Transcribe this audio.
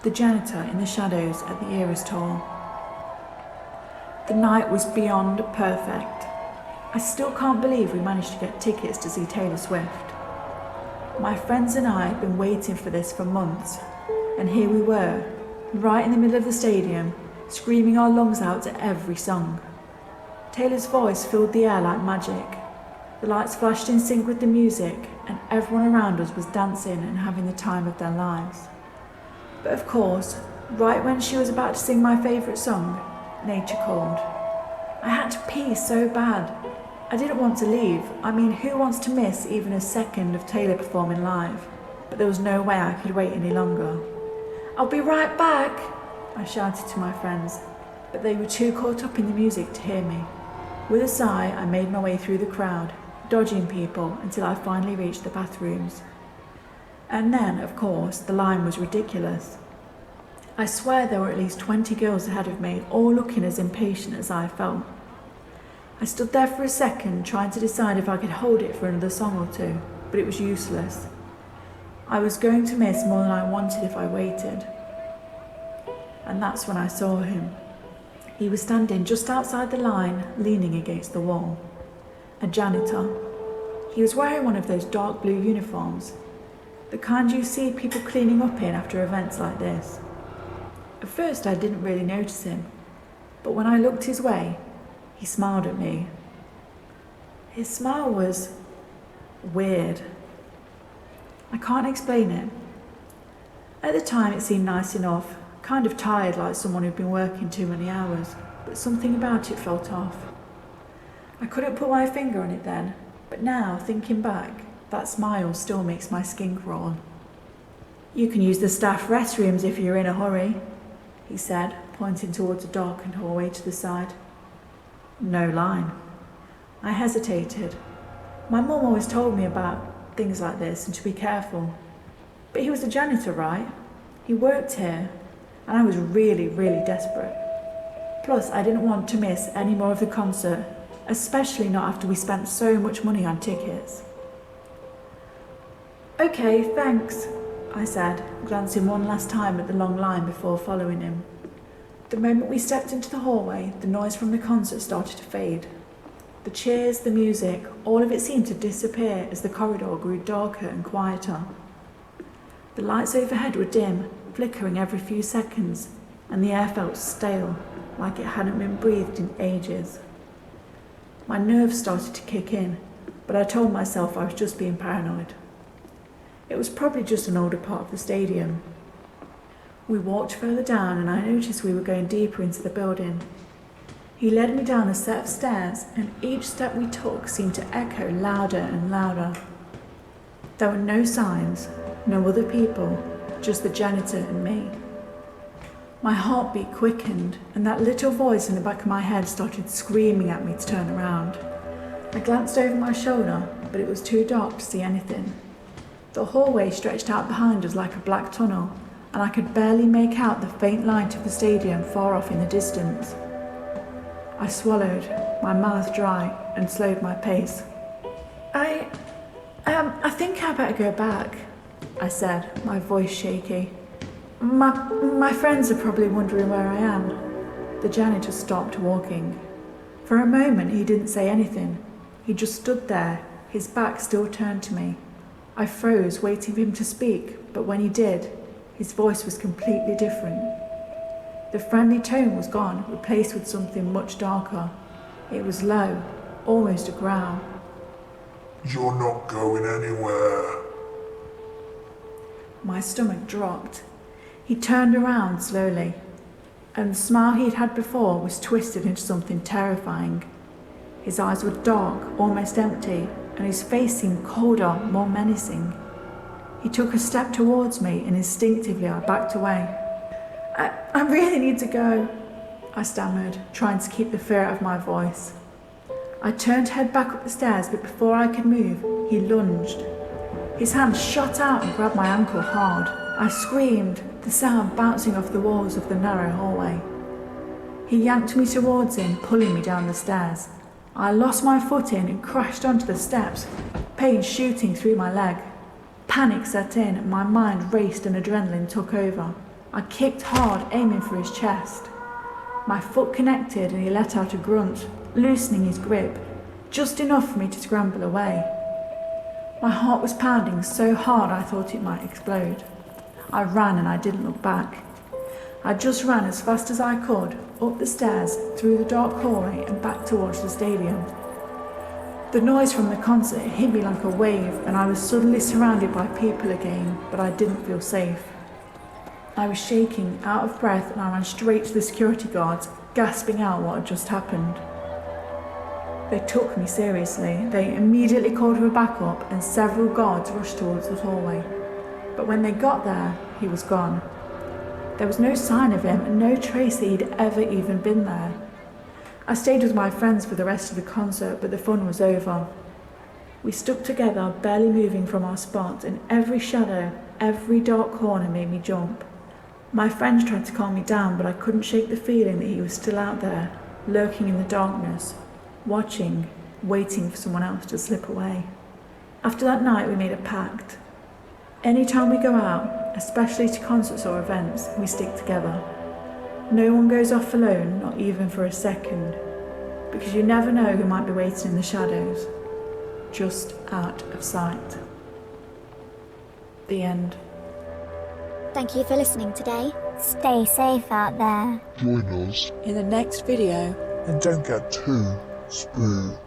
the janitor in the shadows at the Eras tour. The night was beyond perfect. I still can't believe we managed to get tickets to see Taylor Swift. My friends and I had been waiting for this for months, and here we were, right in the middle of the stadium, screaming our lungs out to every song. Taylor's voice filled the air like magic. The lights flashed in sync with the music, and everyone around us was dancing and having the time of their lives. But of course, right when she was about to sing my favourite song, nature called. I had to pee so bad. I didn't want to leave. I mean, who wants to miss even a second of Taylor performing live? But there was no way I could wait any longer. "I'll be right back," I shouted to my friends, but they were too caught up in the music to hear me. With a sigh, I made my way through the crowd, dodging people until I finally reached the bathrooms. And then, of course, the line was ridiculous. I swear there were at least 20 girls ahead of me, all looking as impatient as I felt. I stood there for a second, trying to decide if I could hold it for another song or two, but it was useless. I was going to miss more than I wanted if I waited. And that's when I saw him. He was standing just outside the line, leaning against the wall. A janitor. He was wearing one of those dark blue uniforms, the kind you see people cleaning up in after events like this. At first I didn't really notice him, but when I looked his way, he smiled at me. His smile was weird. I can't explain it. At the time it seemed nice enough, kind of tired like someone who'd been working too many hours, but something about it felt off. I couldn't put my finger on it then, but now, thinking back, that smile still makes my skin crawl. "You can use the staff restrooms if you're in a hurry," he said, pointing towards a darkened hallway to the side. No line. I hesitated. My mum always told me about things like this and to be careful. But he was a janitor, right? He worked here, and I was really, really desperate. Plus, I didn't want to miss any more of the concert, especially not after we spent so much money on tickets. "Okay, thanks," I said, glancing one last time at the long line before following him. The moment we stepped into the hallway, the noise from the concert started to fade. The cheers, the music, all of it seemed to disappear as the corridor grew darker and quieter. The lights overhead were dim, flickering every few seconds, and the air felt stale, like it hadn't been breathed in ages. My nerves started to kick in, but I told myself I was just being paranoid. It was probably just an older part of the stadium. We walked further down and I noticed we were going deeper into the building. He led me down a set of stairs, and each step we took seemed to echo louder and louder. There were no signs, no other people, just the janitor and me. My heartbeat quickened, and that little voice in the back of my head started screaming at me to turn around. I glanced over my shoulder, but it was too dark to see anything. The hallway stretched out behind us like a black tunnel, and I could barely make out the faint light of the stadium far off in the distance. I swallowed, my mouth dry, and slowed my pace. I think I better go back," I said, my voice shaky. My friends are probably wondering where I am." The janitor stopped walking. For a moment he didn't say anything. He just stood there, his back still turned to me. I froze, waiting for him to speak, but when he did, his voice was completely different. The friendly tone was gone, replaced with something much darker. It was low, almost a growl. "You're not going anywhere." My stomach dropped. He turned around slowly, and the smile he'd had before was twisted into something terrifying. His eyes were dark, almost empty, and his face seemed colder, more menacing. He took a step towards me, and instinctively I backed away. I really need to go," I stammered, trying to keep the fear out of my voice. I turned to head back up the stairs, but before I could move, he lunged. His hand shot out and grabbed my ankle hard. I screamed, the sound bouncing off the walls of the narrow hallway. He yanked me towards him, pulling me down the stairs. I lost my footing and crashed onto the steps, pain shooting through my leg. Panic set in and my mind raced and adrenaline took over. I kicked hard, aiming for his chest. My foot connected and he let out a grunt, loosening his grip, just enough for me to scramble away. My heart was pounding so hard I thought it might explode. I ran and I didn't look back. I just ran as fast as I could, up the stairs, through the dark hallway and back towards the stadium. The noise from the concert hit me like a wave and I was suddenly surrounded by people again, but I didn't feel safe. I was shaking, out of breath, and I ran straight to the security guards, gasping out what had just happened. They took me seriously. They immediately called for backup and several guards rushed towards the hallway. But when they got there, he was gone. There was no sign of him and no trace that he'd ever even been there. I stayed with my friends for the rest of the concert, but the fun was over. We stuck together, barely moving from our spots, and every shadow, every dark corner made me jump. My friends tried to calm me down, but I couldn't shake the feeling that he was still out there, lurking in the darkness, watching, waiting for someone else to slip away. After that night, we made a pact. Anytime we go out, especially to concerts or events, we stick together. No one goes off alone, not even for a second, because you never know who might be waiting in the shadows, just out of sight. The end. Thank you for listening today. Stay safe out there. Join us In the next video. and don't get too spooked.